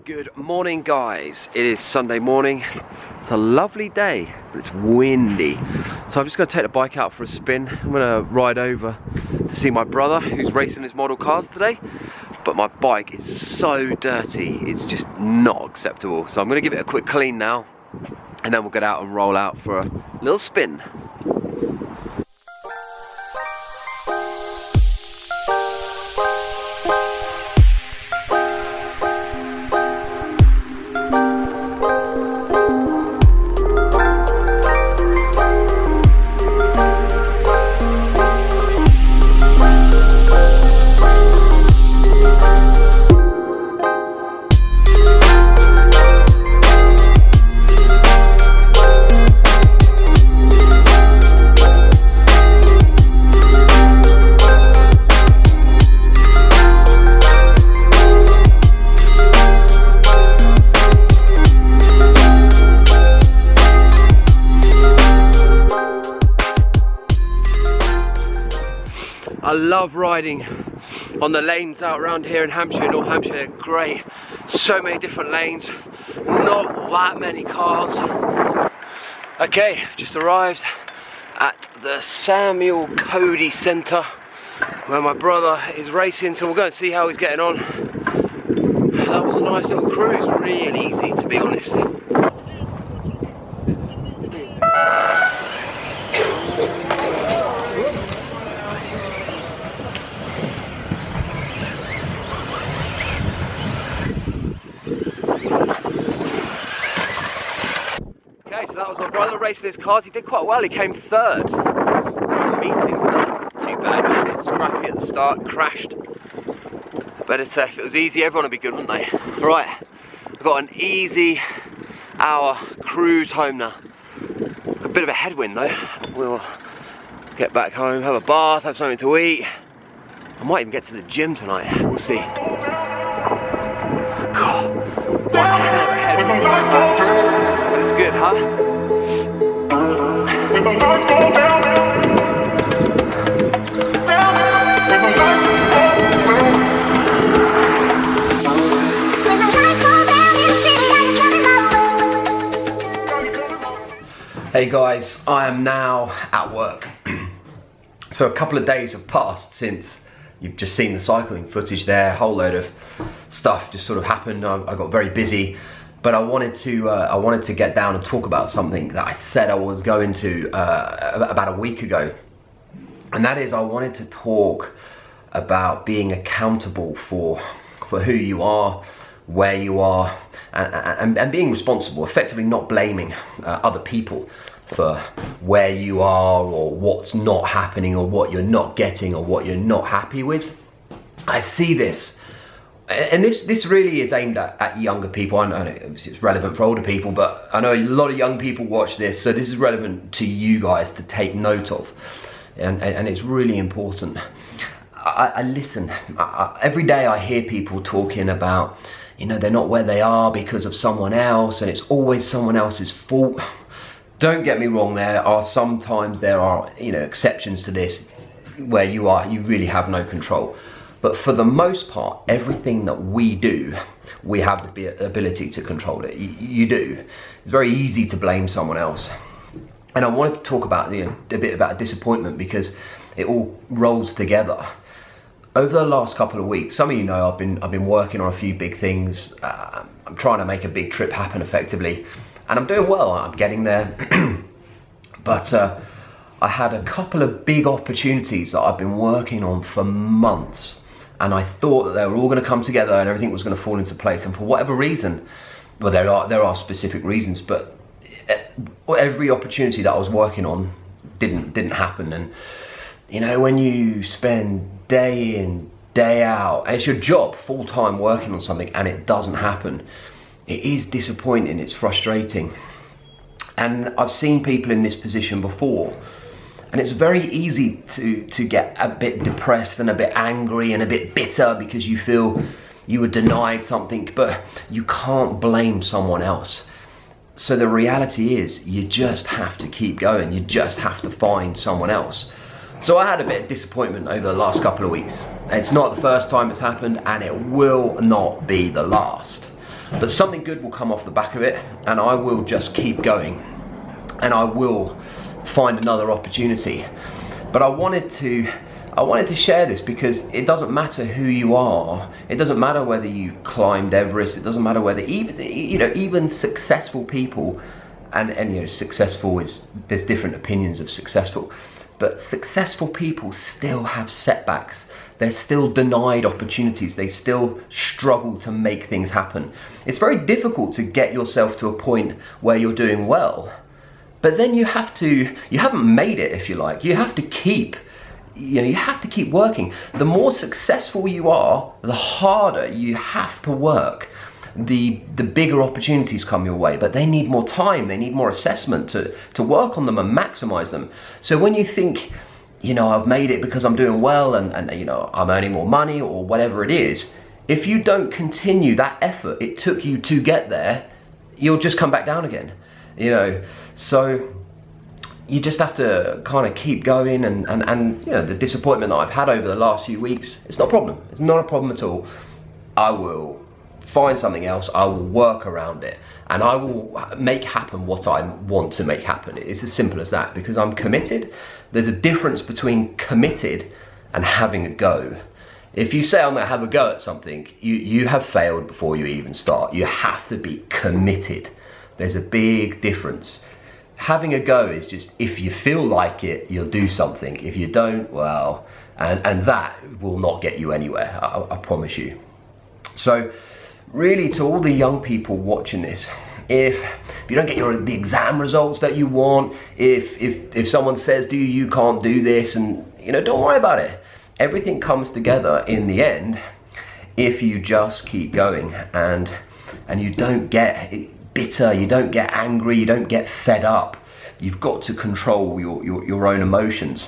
Good morning, guys. It is Sunday morning. It's a lovely day, but it's windy. So I'm just going to take the bike out for a spin. I'm going to ride over to see my brother who's racing his model cars today. But my bike is so dirty, it's just not acceptable. So I'm going to give it a quick clean now, and then we'll get out and roll out for a little spin. I love riding on the lanes out around here in Hampshire, North Hampshire. They're great. So many different lanes, not that many cars. Okay, I've just arrived at the Samuel Cody Centre where my brother is racing, so we'll go and see how he's getting on. That was a nice little cruise, really easy to be honest. Okay, so that was my brother racing his cars. He did quite well. He came third from the meeting, so that's too bad. He was a bit scrappy at the start, crashed. But if it was easy, everyone would be good, wouldn't they? Right, I've got an easy hour cruise home now. A bit of a headwind though. We'll get back home, have a bath, have something to eat. I might even get to the gym tonight. We'll see. God, what a hell of a headwind. But it's good, huh? Hey guys, I am now at work. So a couple of days have passed since you've just seen the cycling footage there. A whole load of stuff just sort of happened. I got very busy, but I wanted to get down and talk about something that I said I was going to about a week ago, and that is I wanted to talk about being accountable for who you are, where you are, and being responsible, effectively not blaming other people for where you are or what's not happening or what you're not getting or what you're not happy with. I see this, and this really is aimed at younger people. I know it's relevant for older people, but I know a lot of young people watch this, so this is relevant to you guys to take note of, and it's really important. I listen. Every day I hear people talking about, you know, they're not where they are because of someone else, and it's always someone else's fault. Don't get me wrong, there are you know, exceptions to this where you really have no control. But for the most part, everything that we do, we have the ability to control it. You do. It's very easy to blame someone else. And I wanted to talk about a bit about disappointment because it all rolls together. Over the last couple of weeks, some of you know I've been working on a few big things. I'm trying to make a big trip happen effectively, and I'm doing well. I'm getting there. But I had a couple of big opportunities that I've been working on for months, and I thought that they were all going to come together and everything was going to fall into place. And for whatever reason, well, there are specific reasons, but every opportunity that I was working on didn't happen. And you know, when you spend day in, day out, and it's your job, full-time working on something, and it doesn't happen, it is disappointing, it's frustrating. And I've seen people in this position before, and it's very easy to get a bit depressed and a bit angry and a bit bitter because you feel you were denied something, but you can't blame someone else. So the reality is, you just have to keep going, you just have to find someone else. So I had a bit of disappointment over the last couple of weeks. It's not the first time it's happened, and it will not be the last. but something good will come off the back of it, and I will just keep going, and I will find another opportunity. But I wanted to share this because it doesn't matter who you are. It doesn't matter whether you've climbed Everest. It doesn't matter whether even successful people, and successful is, there's different opinions of successful, but successful people still have setbacks. They're still denied opportunities. They still struggle to make things happen. It's very difficult to get yourself to a point where you're doing well, but then you haven't made it, if you like. You have to keep working. The more successful you are, the harder you have to work. The bigger opportunities come your way, but they need more time, they need more assessment to work on them and maximize them. So when you think, I've made it because I'm doing well and I'm earning more money or whatever it is, if you don't continue that effort it took you to get there, you'll just come back down again. So you just have to kind of keep going, and the disappointment that I've had over the last few weeks, it's not a problem. It's not a problem at all. I will find something else, I will work around it, and I will make happen what I want to make happen. It's as simple as that, because I'm committed. There's a difference between committed and having a go. If you say I'm gonna have a go at something, you have failed before you even start. You have to be committed. There's a big difference. Having a go is just, if you feel like it, you'll do something. If you don't, well, and that will not get you anywhere, I promise you. So really, to all the young people watching this, if you don't get the exam results that you want, if someone says to you, you can't do this, and don't worry about it. Everything comes together in the end if you just keep going, and you don't get bitter, you don't get angry, you don't get fed up. You've got to control your own emotions.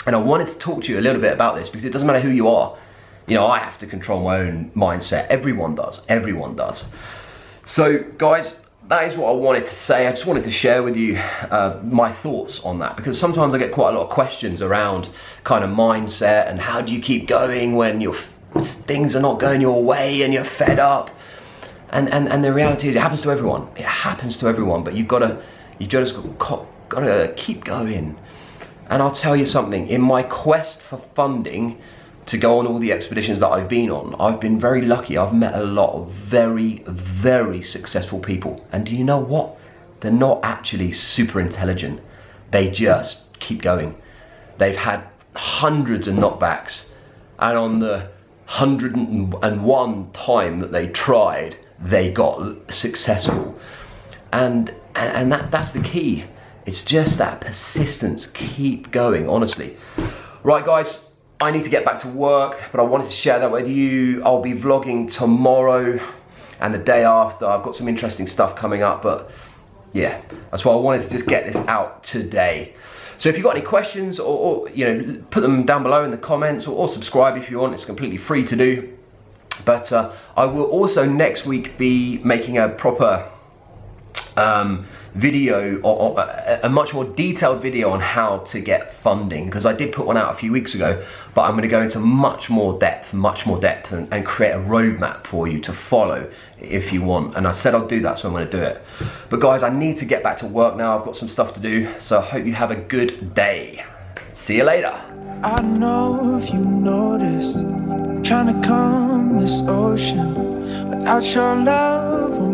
And I wanted to talk to you a little bit about this because it doesn't matter who you are. I have to control my own mindset. Everyone does. So guys, that is what I wanted to say. I just wanted to share with you my thoughts on that, because sometimes I get quite a lot of questions around kind of mindset and how do you keep going when things are not going your way and you're fed up. And the reality is, it happens to everyone. It happens to everyone, but you just gotta keep going. And I'll tell you something, in my quest for funding to go on all the expeditions that I've been on, I've been very lucky. I've met a lot of very, very successful people. And do you know what? They're not actually super intelligent. They just keep going. They've had hundreds of knockbacks, and on the 101 time that they tried, they got successful. And that's the key. It's just that persistence. Keep going, honestly. Right guys, I need to get back to work, but I wanted to share that with you. I'll be vlogging tomorrow and the day after. I've got some interesting stuff coming up, but yeah, that's why I wanted to just get this out today. So if you've got any questions, or put them down below in the comments, or subscribe if you want. It's completely free to do. But I will also next week be making a proper video, or a much more detailed video on how to get funding, because I did put one out a few weeks ago, but I'm going to go into much more depth and create a roadmap for you to follow if you want. And I said I'll do that, so I'm going to do it. But guys, I need to get back to work now. I've got some stuff to do, so I hope you have a good day. See you later. I know if you notice, I'm trying to calm this ocean without your love.